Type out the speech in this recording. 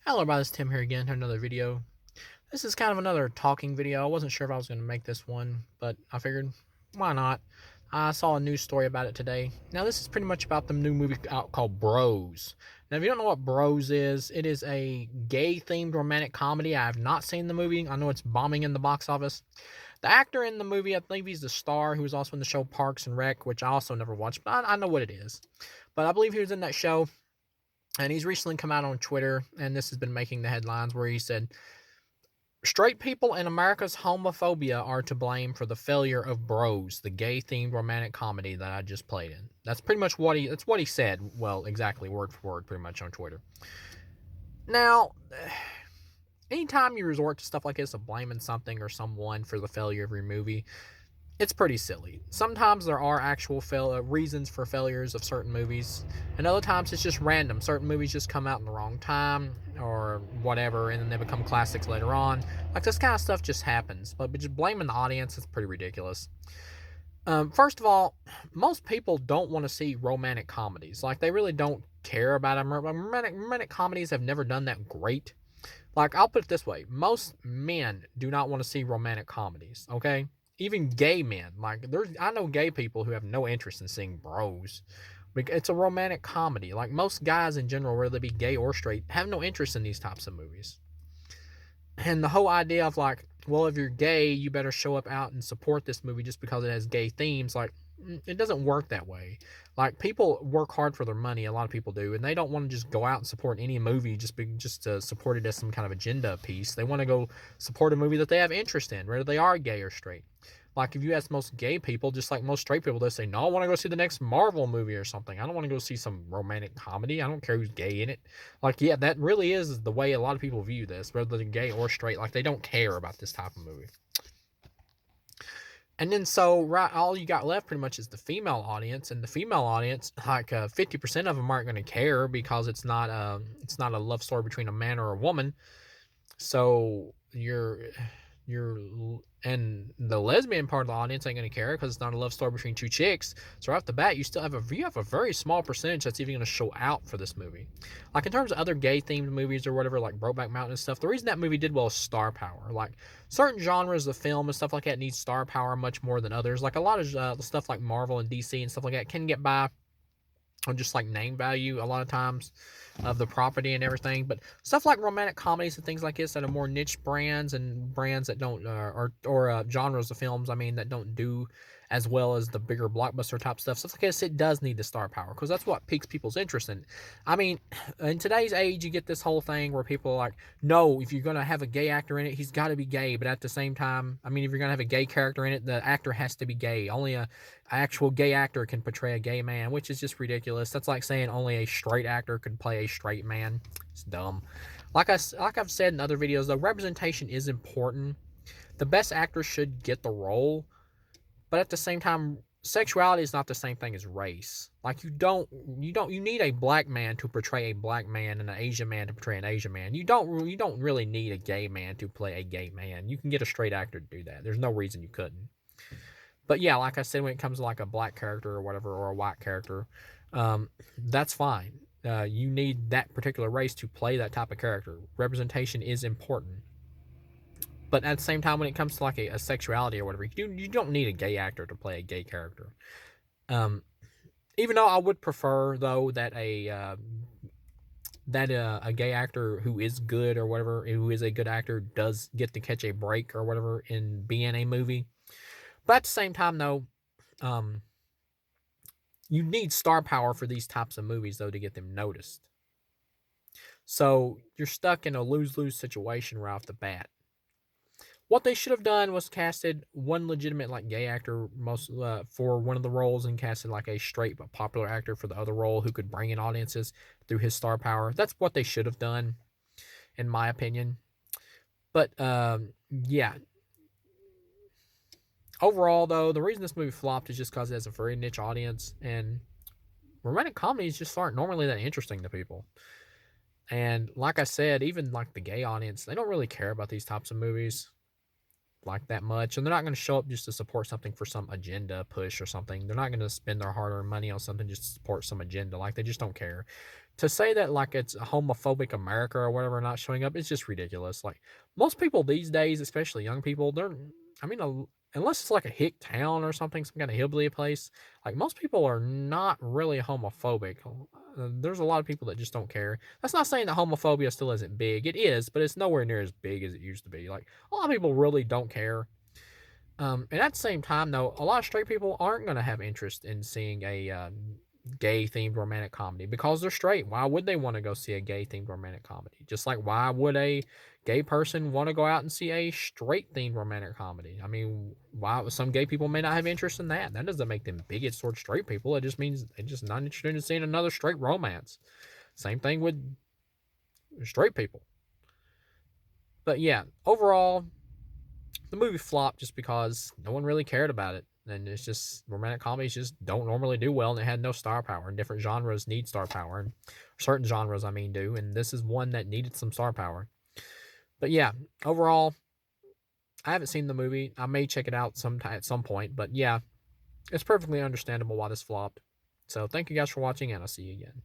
Hello, everybody. It's Tim here again. Another video. This is kind of another talking video. I wasn't sure if I was going to make this one, but I figured, why not? I saw a news story about it today. Now, this is pretty much about the new movie out called Bros. Now, if you don't know what Bros is, it is a gay-themed romantic comedy. I have not seen the movie. I know it's bombing in the box office. The actor in the movie, I believe he's the star who was also in the show Parks and Rec, which I also never watched, but I know what it is. But I believe he was in that show. And he's recently come out on Twitter, and this has been making the headlines, where he said, straight people in America's homophobia are to blame for the failure of Bros, the gay-themed romantic comedy that I just played in. That's pretty much that's what he said. Well, exactly, word for word, pretty much on Twitter. Now, anytime you resort to stuff like this of blaming something or someone for the failure of your movie, it's pretty silly. Sometimes there are actual reasons for failures of certain movies, and other times it's just random. Certain movies just come out in the wrong time or whatever, and then they become classics later on. Like, this kind of stuff just happens, but just blaming the audience is pretty ridiculous. First of all, most people don't want to see romantic comedies. Like, they really don't care about them. Romantic comedies have never done that great. Like, I'll put it this way, most men do not want to see romantic comedies, okay? Even gay men. Like, I know gay people who have no interest in seeing Bros. It's a romantic comedy. Like, most guys in general, whether they be gay or straight, have no interest in these types of movies. And the whole idea of, like, well, if you're gay, you better show up out and support this movie just because it has gay themes. Like, it doesn't work that way. Like, people work hard for their money. A lot of people do, and they don't want to just go out and support any movie just to support it as some kind of agenda piece. They want to go support a movie that they have interest in, whether they are gay or straight. Like, if you ask most gay people, just like most straight people, they say, no, I want to go see the next Marvel movie or something. I don't want to go see some romantic comedy. I don't care who's gay in it. Like, yeah, that really is the way a lot of people view this, whether they're gay or straight. Like, they don't care about this type of movie. And then so right, all you got left pretty much is the female audience, and the female audience, like 50% of them aren't going to care because it's not a love story between a man or a woman. So you're and the lesbian part of the audience ain't gonna care because it's not a love story between two chicks. So right off the bat, you have a very small percentage that's even gonna show out for this movie. Like, in terms of other gay themed movies or whatever, like Brokeback Mountain and stuff, the reason that movie did well is star power. Like, certain genres of film and stuff like that need star power much more than others. Like, a lot of stuff like Marvel and DC and stuff like that can get by on just like name value a lot of times of the property and everything. But stuff like romantic comedies and things like this that are more niche brands and brands that don't or genres of films, I mean, that don't do as well as the bigger blockbuster type stuff like this, it does need the star power because that's what piques people's interest in. I mean, in today's age, you get this whole thing where people are like, no, if you're gonna have a gay actor in it, he's got to be gay. But at the same time, I mean, if you're gonna have a gay character in it, the actor has to be gay. Only a actual gay actor can portray a gay man, which is just ridiculous. That's like saying only a straight actor could play a straight man. It's dumb. Like I've said in other videos, though, representation is important. The best actor should get the role, but at the same time, sexuality is not the same thing as race. Like, you need a black man to portray a black man and an Asian man to portray an Asian man. You don't really need a gay man to play a gay man. You can get a straight actor to do that. There's no reason you couldn't. But yeah, like I said, when it comes to like a black character or whatever, or a white character, that's fine. You need that particular race to play that type of character. Representation is important. But at the same time, when it comes to like a sexuality or whatever, you don't need a gay actor to play a gay character. Um, Even though I would prefer though that a gay actor who is good or whatever, who is a good actor, does get to catch a break or whatever in being a movie. But at the same time, though, um, you need star power for these types of movies though to get them noticed. So you're stuck in a lose-lose situation right off the bat. What they should have done was casted one legitimate like gay actor most for one of the roles, and casted like a straight but popular actor for the other role who could bring in audiences through his star power. That's what they should have done, in my opinion. But yeah, overall though, the reason this movie flopped is just because it has a very niche audience, and romantic comedies just aren't normally that interesting to people. And like I said, even like the gay audience, they don't really care about these types of movies like that much, and they're not going to show up just to support something for some agenda push or something. They're not going to spend their hard-earned money on something just to support some agenda. Like, they just don't care. To say that like it's a homophobic America or whatever not showing up is just ridiculous. Like most people these days, especially young people, I mean, unless it's like a hick town or something, some kind of hillbilly place, like most people are not really homophobic. There's a lot of people that just don't care. That's not saying that homophobia still isn't big. It is, but it's nowhere near as big as it used to be. Like a lot of people really don't care. And at the same time, though, a lot of straight people aren't going to have interest in seeing a gay themed romantic comedy because they're straight. Why would they want to go see a gay themed romantic comedy? Just like why would a gay person want to go out and see a straight themed romantic comedy? I mean, why some gay people may not have interest in that? That doesn't make them bigots towards straight people. It just means they're just not interested in seeing another straight romance. Same thing with straight people. But yeah, overall, the movie flopped just because no one really cared about it. And it's just romantic comedies just don't normally do well, and it had no star power. And different genres need star power, and certain genres, I mean, do. And this is one that needed some star power. But yeah, overall, I haven't seen the movie. I may check it out sometime at some point. But yeah, it's perfectly understandable why this flopped. So thank you guys for watching, and I'll see you again.